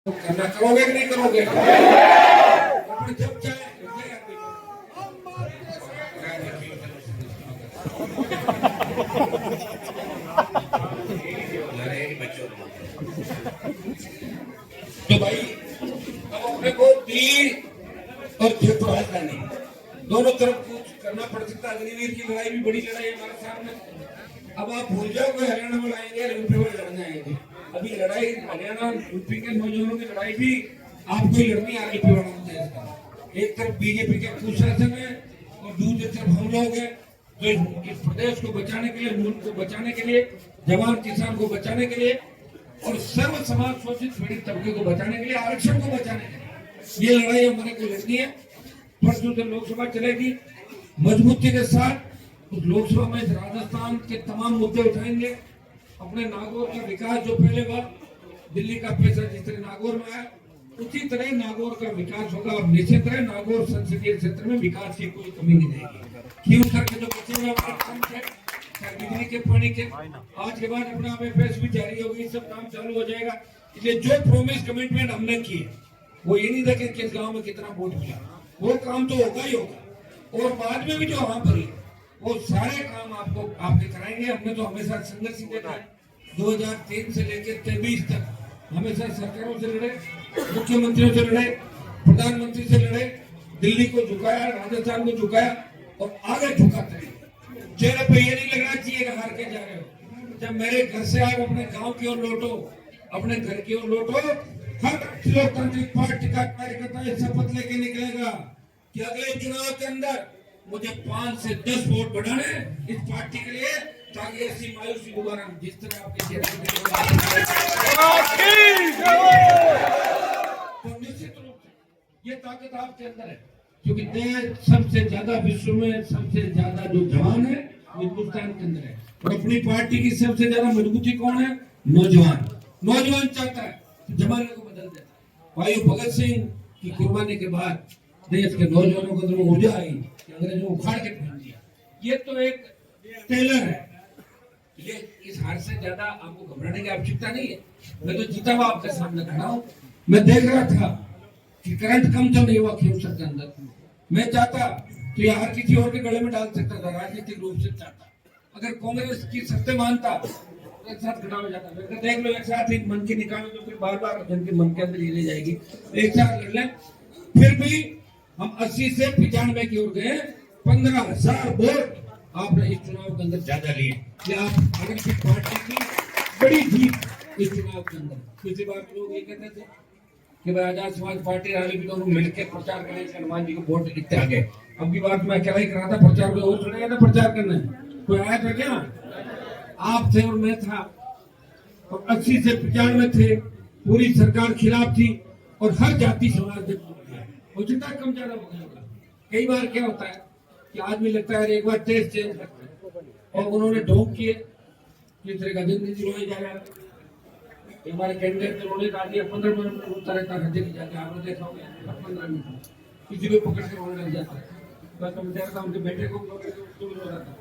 करना करोगे कि नहीं करोगे? अपने जब चाहे तो भाई अब अपने को दिल्ली और जयपुर राजधानी दोनों तरफ कुछ करना पड़ सकता है। अग्निवीर की लड़ाई भी बड़ी लड़ाई है हमारे सामने। अब आप भूल जाओगे हरियाणा में आएंगे, यूपी में लड़ने आएंगे। अभी लड़ाई हरियाणा यूपी के नौजवानों की लड़ाई भी आपको ही लड़नी आ रही। एक तरफ बीजेपी के कुशासन है और दूसरी तरफ हम लोग हैं जो इस प्रदेश को बचाने के लिए, मुल्क को बचाने के लिए, जवान किसान को बचाने के लिए और सर्व समाज शोषित पीड़ित तबके को बचाने के लिए, आरक्षण को बचाने के लिए ये लड़ाई हमारे को लड़नी है। परसों से लोकसभा चलेगी मजबूती के साथ। उस लोकसभा में राजस्थान के तमाम मुद्दे उठाएंगे। अपने नागौर का विकास जो पहले बार दिल्ली का पैसा जिस तरह नागौर में आया उसी तरह नागौर का विकास होगा। और निश्चित है नागौर संसदीय क्षेत्र में विकास की कोई कमी नहीं रहेगी। क्यों करके जो बचे हुए हमारे काम थे, बिजली के, पानी के, आज के बाद अपना एफएस भी जारी होगी, सब काम चालू हो जाएगा। इसलिए जो प्रॉमिस कमिटमेंट हमने किए वो ये नहीं देखें किस गांव में कितना वोट मिला, वो काम तो होगा ही होगा। और बाद में भी जो हम भरी वो सारे काम आपको आपके कराएंगे। हमने तो हमेशा संघर्ष देखा है। 2003 से लेकर 23 तक हमेशा सरकारों से लड़े, मुख्यमंत्रियों से लड़े, प्रधानमंत्री से लड़े, दिल्ली को झुकाया, राजस्थान को झुकाया और आगे झुकाते रहे। चेहरे पे ये नहीं लगना चाहिए कि हार के जा रहे हो। जब मेरे घर से आप अपने गांव की ओर लौटो, अपने घर की ओर लौटो, हर लोकतांत्रिक पार्टी का कार्यकर्ता ये शपथ लेके निकलेगा कि अगले चुनाव के अंदर मुझे 5 से 10 वोट बढ़ाने इस पार्टी के लिए, ताकि ऐसी मायूसी दोबारा जिस तरह आपके चेहरे तो निश्चित रूप से ये ताकत आपके अंदर है। क्योंकि देश सबसे ज्यादा विश्व में सबसे ज्यादा जो जवान है वो हिंदुस्तान के अंदर है। और अपनी पार्टी की सबसे ज्यादा मजबूती कौन है? नौजवान। नौजवान चाहता है तो जमाने को बदल देता है। भाई भगत सिंह की कुर्बानी के बाद देश के नौजवानों को तो ऊर्जा आई कि अंग्रेजों को उखाड़ के फेंक दिया। ये तो एक टेलर है। ये इस हार से ज्यादा आपको घबराने की आवश्यकता नहीं है। मैं तो जीता हुआ आपके सामने खड़ा हूँ। मैं देख रहा था कि करंट कम तो नहीं हुआ खेमसर के अंदर। मैं चाहता तो ये हार किसी और के गले में डाल सकता था, राजनीतिक रूप से चाहता। अगर कांग्रेस की सत्य मानता तो एक साथ खड़ा हो जाता। मैं देख लो एक साथ ही मन की निकालो तो फिर बार बार जिनके मन के अंदर ये ले जाएगी, एक साथ लड़ लें। फिर भी हम 80 से 95 की ओर गए। 15,000 वोट आपने इस चुनाव के अंदर ज्यादा लिए। आप आरएलपी पार्टी की बड़ी जीत इस चुनाव के अंदर। पिछली बार लोग ये कहते थे कि भाई आजाद समाज पार्टी आरएलपी दोनों मिलकर प्रचार करें, हनुमान जी को वोट लिखते आगे। अब की बात मैं अकेला ही कर रहा था प्रचार को, और सुनेगा था प्रचार करने कोई आया था क्या? आप थे और मैं था। और 80 से 95 थे। पूरी सरकार खिलाफ थी और हर जाति समाज ने वो जितना कम ज्यादा हो गया। कई बार क्या होता है कि आदमी लगता है एक बार टेस्ट चेंज करते हैं और उन्होंने ढोंग किए किस तरह का जिंदगी रोए जा रहा है। हमारे कैंडिडेट ने रोने डाल दिया, 15 मिनट में रोता रहता है, जाके आपने देखा होगा 15 मिनट किसी को पकड़ के रोने लग जाता है। बस मैं देख रहा हूँ उनके बेटे को रो रहा था।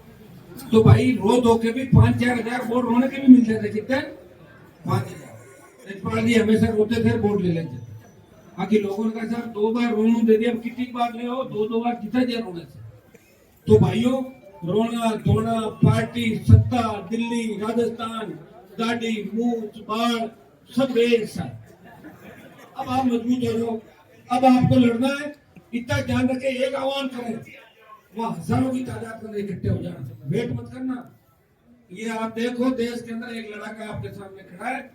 तो भाई रो धो के भी 5-4 हजार वोट रोने के भी मिलते थे। कितने? 5,000। यशपाल जी हमेशा रोते थे, वोट ले लेते। बाकी लोगों ने कहा साहब 2 बार रोनू दे दिया, कितनी बार ले हो, 2-2 बार कितना दिया रोने से। तो भाइयों रोना धोना, पार्टी, सत्ता, दिल्ली, राजस्थान, गाड़ी, मूछ, बाढ़ सब एक साथ। अब आप मजबूत हो जाओ। अब आपको लड़ना है। इतना ध्यान रखे, एक आह्वान करें, वहां हजारों की तादाद में इकट्ठे हो जाना, वेट मत करना। ये आप देखो देश के अंदर एक लड़का आपके सामने खड़ा है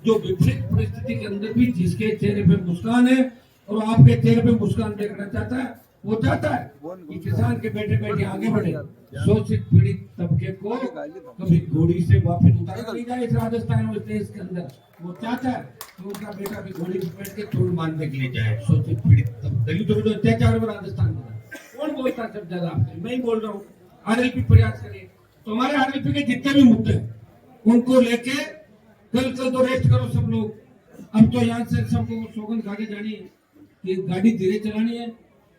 जो विपरीत परिस्थिति के अंदर भी जिसके चेहरे पे मुस्कान है और आपके चेहरे पे मुस्कान देखना चाहता है। वो चाहता है कि किसान के बेटे बेटे आगे बढ़े, शोषित पीड़ित तबके को कभी घोड़ी से वापस उतारा नहीं जाए इस राजस्थान और देश के अंदर। वो चाहता है कि उसका बेटा भी घोड़ी पर बैठ के तोड़ मारने के लिए जाए। शोषित पीड़ित दलितों जो अत्याचार में राजस्थान में कौन बोलता है सब ज्यादा? आपसे मैं ही बोल रहा हूँ। आरएलपी प्रयास करिए। तो हमारे आरएलपी के जितने भी मुद्दे उनको लेके कल तो रेस्ट करो सब लोग। अब तो यहाँ से सबको सौगंध खा के जानी है कि गाड़ी धीरे चलानी है,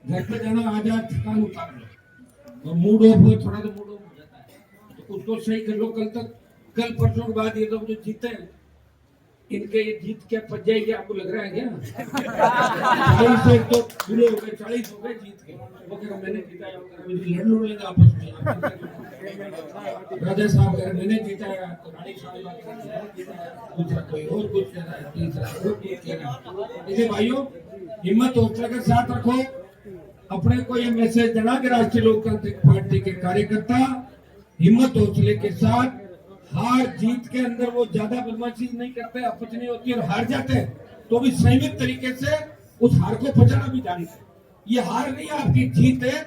घर पे जाना, आजाद थकान उतार लो और मूड ऑफ हो, थोड़ा तो मूड ऑफ हो जाता है तो उसको सही कर लो। कल परसों के बाद ये लोग जो जीते हैं इनके ये जीत क्या पच जाएगी, आपको लग रहा है क्या? 40 तो पूरे हो गए, 40 हो गए जीत के। वो कह रहा मैंने जीता है, लड़ लेंगे आपस में। राजा साहब कह रहे मैंने जीता है, तो रानी साहब दूसरा कोई और कुछ कह रहा है, तीसरा और कुछ कह रहा है। इसलिए भाइयों, हिम्मत हौसला के साथ रखो। अपने को ये मैसेज देना कि राष्ट्रीय लोकतांत्रिक पार्टी के कार्यकर्ता हिम्मत हौसले के साथ हार जीत के अंदर वो ज्यादा बदमाशी नहीं करते, अपच नहीं होती, और हार जाते हैं तो भी संयमित तरीके से उस हार को पचाना भी जानते। ये हार नहीं आपकी जीत है।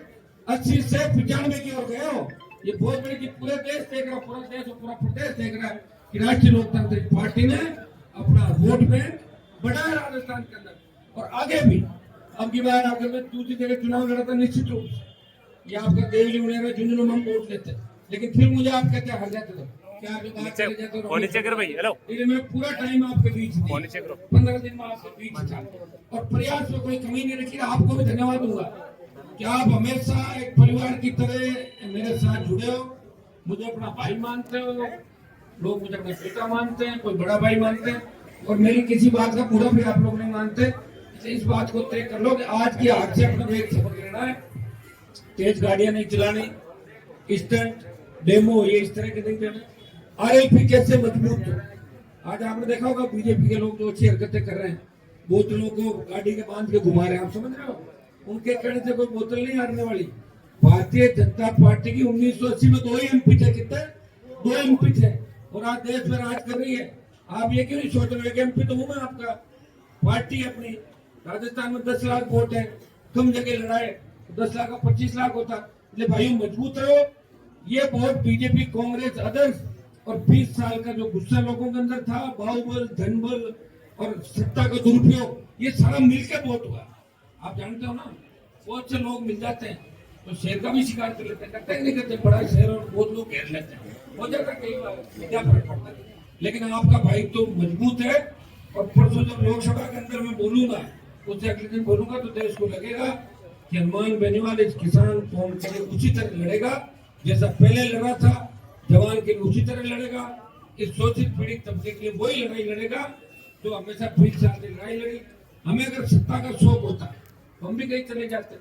80 से 95 की ओर गए हो। ये बहुत बड़ी जीत पूरे देश देख रहा है, पूरा देश और पूरा प्रदेश देख रहा है कि राष्ट्रीय लोकतांत्रिक पार्टी ने अपना वोट बैंक बढ़ाया राजस्थान के अंदर, और आगे भी। अब की बार आगे में दूसरी जगह चुनाव लड़ा था, निश्चित रूप से ये आपका देवली उड़ेगा, झुंझुनू हम वोट लेते, लेकिन फिर मुझे आप कहते हार जाते थे। क्या जो बात चले जाते हो, मैं पूरा टाइम आपके बीच 15 दिन में आपके बीच था, और प्रयास में कोई कमी नहीं रखी। आपको भी धन्यवाद दूंगा कि आप हमेशा एक परिवार की तरह मेरे साथ जुड़े हो, मुझे अपना भाई मानते हो, लोग मुझे अपना बेटा मानते हैं, कोई बड़ा भाई मानते हैं, और मेरी किसी बात का पूरा भी आप लोग नहीं मानते। इस बात को तय कर लो कि आज की हाथ से अपने एक सबक लेना है। तेज गाड़ियां नहीं चलानी, स्टंट डेमो ये इस तरह के नहीं देना। आरएलपी कैसे मजबूत हो। आज आपने देखा होगा बीजेपी के लोग जो अच्छी हरकतें कर रहे हैं, बोतलों को गाड़ी के बांध के घुमा रहे हैं, आप समझ रहे हो, उनके कहने से कोई बोतल नहीं हारने वाली। भारतीय जनता पार्टी की 1980 में 2 ही एमपी थे, कितने 2 एमपी थे, और आज देश में राज कर रही है। आप ये क्यों नहीं सोच रहे कि एमपी तो हूं मैं आपका, पार्टी अपनी। राजस्थान में 10 लाख वोट है, कम जगह लड़ाए 10 लाख का 25 लाख होता। इसलिए भाई मजबूत रहो। ये बहुत बीजेपी कांग्रेस अदर्स और 20 साल का जो गुस्सा लोगों के अंदर था, बाहुबल धनबल और सत्ता का दुरुपयोग, ये सारा मिलकर बहुत हुआ। आप जानते हो ना, बहुत से लोग मिल जाते हैं तो शेर का भी शिकार कर लेते हैं, करते हैं नहीं करते, बड़ा शेर और बहुत लोग घेर लेते हैं, हो जाता कई बार, क्या फर्क पड़ता है। लेकिन आपका भाई तो मजबूत है, और परसों जब लोकसभा के अंदर मैं बोलूंगा, उससे अगले दिन बोलूंगा, तो देश को लगेगा कि हनुमान बेनीवाल इस किसान कौम के लिए उसी तरह लड़ेगा जैसा पहले लड़ा था, जवान के लिए उसी तरह लड़ेगा, इस शोषित पीड़ित तबके के लिए वही लड़ाई लड़ेगा जो हमेशा 20 साल की लड़ाई लड़ी। हमें अगर सत्ता का शौक होता तो हम भी कहीं चले जाते,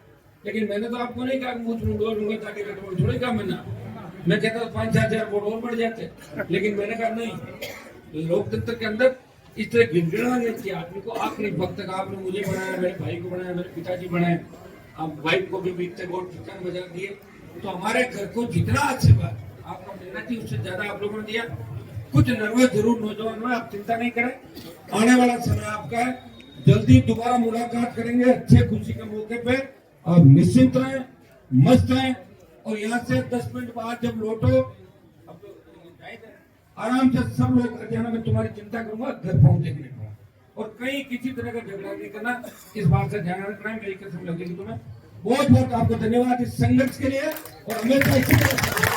लेकिन मैंने तो आपको नहीं कहा मुझ में डोलूंगा ताकि थोड़ी कहा मैं कहता था 5-4 हजार वोट और बढ़ जाते, लेकिन मैंने कहा नहीं, लोकतंत्र के अंदर इस तरह गिनगिना नहीं किया आदमी को। आखिरी वक्त तक आपने मुझे बनाया, मेरे भाई को बनाया, मेरे पिताजी बनाए, आप वाइफ को भी बीतते वोट चिकन बजा दिए, तो हमारे घर को जितना आशीर्वाद आपको देना चाहिए उससे ज्यादा आप लोगों ने दिया। कुछ नर्वस जरूर नौजवान में, आप चिंता नहीं करें, आने वाला समय आपका है, जल्दी दोबारा मुलाकात करेंगे अच्छे खुशी के मौके पे। आप निश्चिंत रहें, मस्त रहें, और यहाँ से 10 मिनट बाद जब लौटो आराम से सब लोग घर जाना, मैं तुम्हारी चिंता करूंगा, घर पहुंच देखने को, और कहीं किसी तरह का झगड़ा नहीं करना, इस बात से ध्यान रखना है। मेरी कसम लगेगी तुम्हें। बहुत बहुत आपको धन्यवाद इस संघर्ष के लिए, और हमेशा इसी तरह